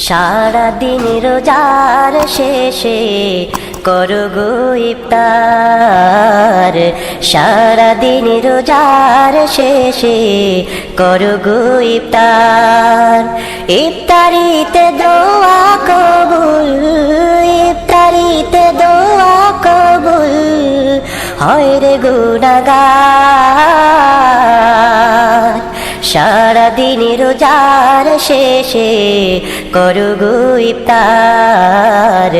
সারাদিন রোজার শেষে করো গো ইফতার, সারাদিন রোজার শেষে করো গো ইফতার। ইফতারিতে দোয়া কবুল, ইফতারিতে দোয়া কবুল হয় রে গুনাহগার। সারাদিন রোজার শেষে করো গো ইফতার,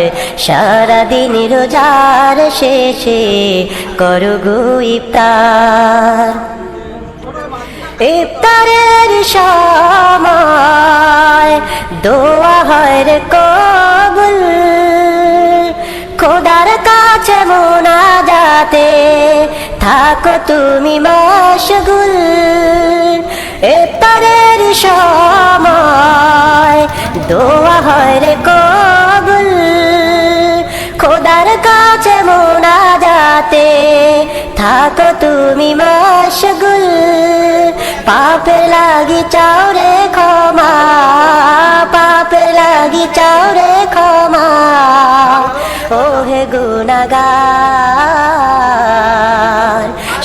সারাদিন রোজার শেষে করো গো ইফতার। ইফতারের সময় দোয়া হয় রে কবুল, খোদার কাছে মোনাজাতে থাকো তুমি মশগুল। ইফতারের সময় দোয়া হয় রে কবুল, খোদার কাছে মোনাজাতে থাকো তুমি মশগুল। পাপে লাগি চাও রে ক্ষমা, পাপে লাগি চাও রে ক্ষমা ও হে গুনাহগার।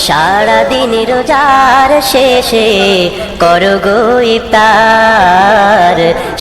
সারাদিন রোজার শেষে করো গো ইফতার।